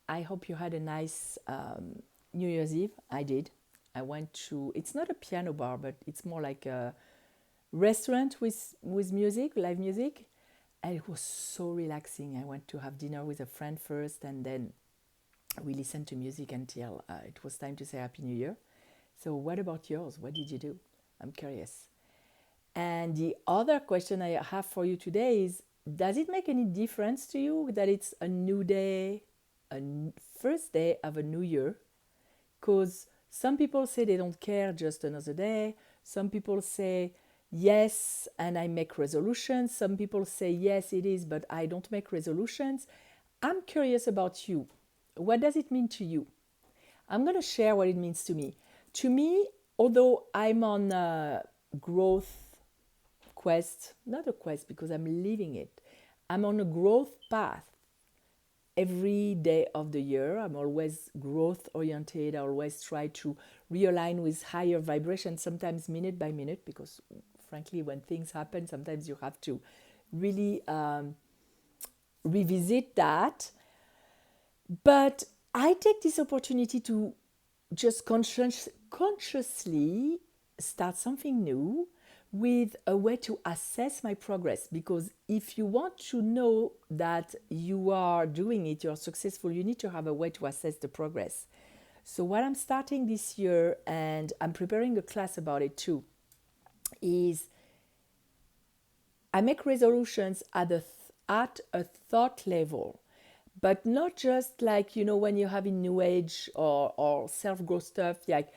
I hope you had a nice New Year's Eve. I did. I went to, it's not a piano bar, but it's more like a restaurant with music, live music. And it was so relaxing. I went to have dinner with a friend first, and then we listened to music until it was time to say Happy New Year. So, what about yours? What did you do? I'm curious. And the other question I have for you today is, does it make any difference to you that it's a new day, first day of a new year? Because some people say they don't care, just another day. Some people say yes, and I make resolutions. Some people say yes, it is, but I don't make resolutions. I'm curious about you. What does it mean to you? I'm going to share what it means to me. To me, although I'm on a growth quest, not a quest because I'm living it, I'm on a growth path every day of the year. I'm always growth oriented. I always try to realign with higher vibration, sometimes minute by minute, because frankly, when things happen, sometimes you have to really revisit that. But I take this opportunity to just consciously start something new with a way to assess my progress. Because if you want to know that you are doing it, you're successful, you need to have a way to assess the progress. So, what I'm starting this year, and I'm preparing a class about it too, is I make resolutions at a thought level, but not just like, when you have in New Age or self growth stuff, like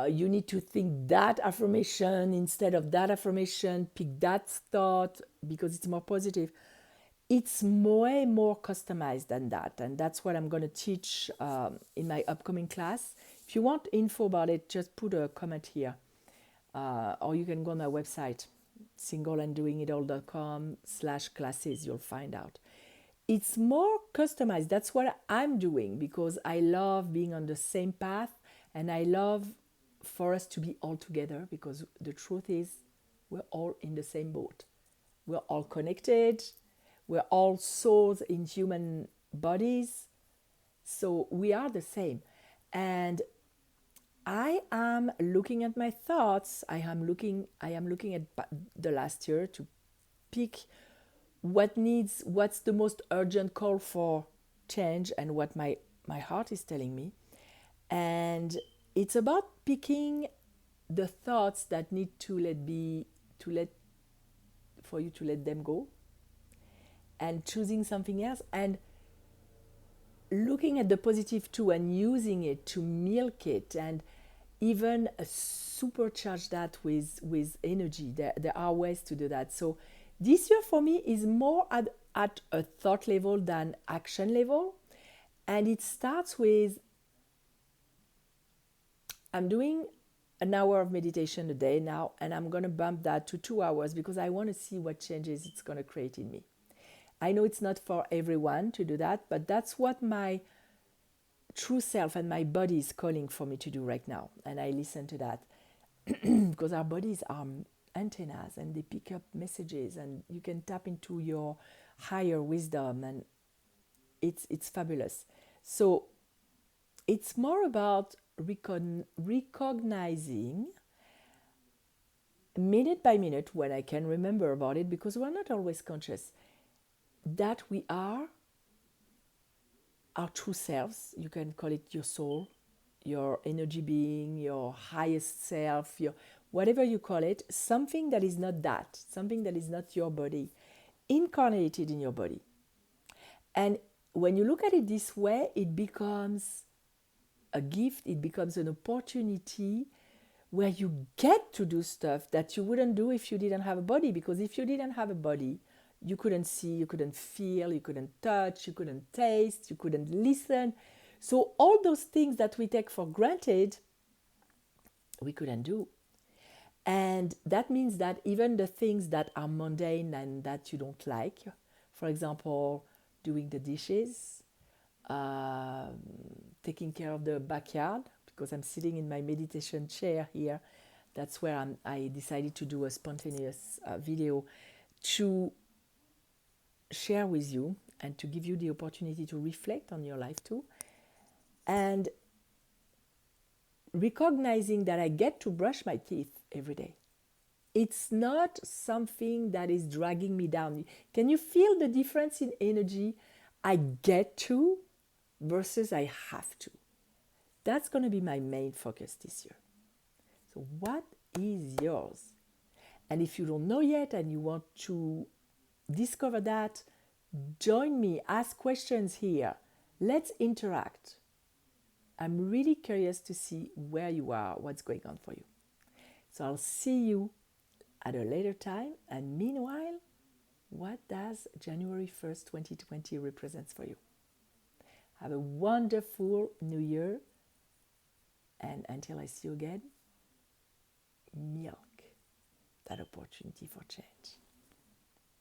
you need to think that affirmation instead of that affirmation, pick that thought because it's more positive. It's way more customized than that. And that's what I'm going to teach in my upcoming class. If you want info about it, just put a comment here. Or you can go on my website, singleanddoingitall.com/classes. You'll find out. It's more customized. That's what I'm doing because I love being on the same path, and I love for us to be all together, because the truth is we're all in the same boat. We're all connected. We're all souls in human bodies. So we are the same. And I am looking at my thoughts. I am looking at the last year to pick what's the most urgent call for change, and what my heart is telling me. And it's about picking the thoughts that need to let for you to let them go, and choosing something else, and looking at the positive too, and using it to milk it, and even supercharge that with energy. There are ways to do that. So this year for me is more at a thought level than action level. And it starts with, I'm doing an hour of meditation a day now, and I'm going to bump that to 2 hours because I want to see what changes it's going to create in me. I know it's not for everyone to do that, but that's what my true self and my body is calling for me to do right now. And I listen to that because our bodies are antennas, and they pick up messages, and you can tap into your higher wisdom, and it's fabulous. So it's more about recognizing minute by minute, when I can remember about it, because we're not always conscious, that we are our true selves. You can call it your soul, your energy being, your highest self, your whatever you call it, something that is not that, something that is not your body, incarnated in your body. And when you look at it this way, it becomes a gift, it becomes an opportunity where you get to do stuff that you wouldn't do if you didn't have a body. Because if you didn't have a body, you couldn't see, you couldn't feel, you couldn't touch, you couldn't taste, you couldn't listen. So all those things that we take for granted, we couldn't do. And that means that even the things that are mundane and that you don't like, for example, doing the dishes, taking care of the backyard, because I'm sitting in my meditation chair here. That's where I decided to do a spontaneous video to share with you and to give you the opportunity to reflect on your life too. And recognizing that I get to brush my teeth every day. It's not something that is dragging me down. Can you feel the difference in energy? I get to versus I have to. That's going to be my main focus this year. So what is yours? And if you don't know yet and you want to discover that, join me, ask questions here. Let's interact. I'm really curious to see where you are, what's going on for you. So I'll see you at a later time. And meanwhile, what does January 1st, 2020 represents for you? Have a wonderful new year. And until I see you again, milk that opportunity for change.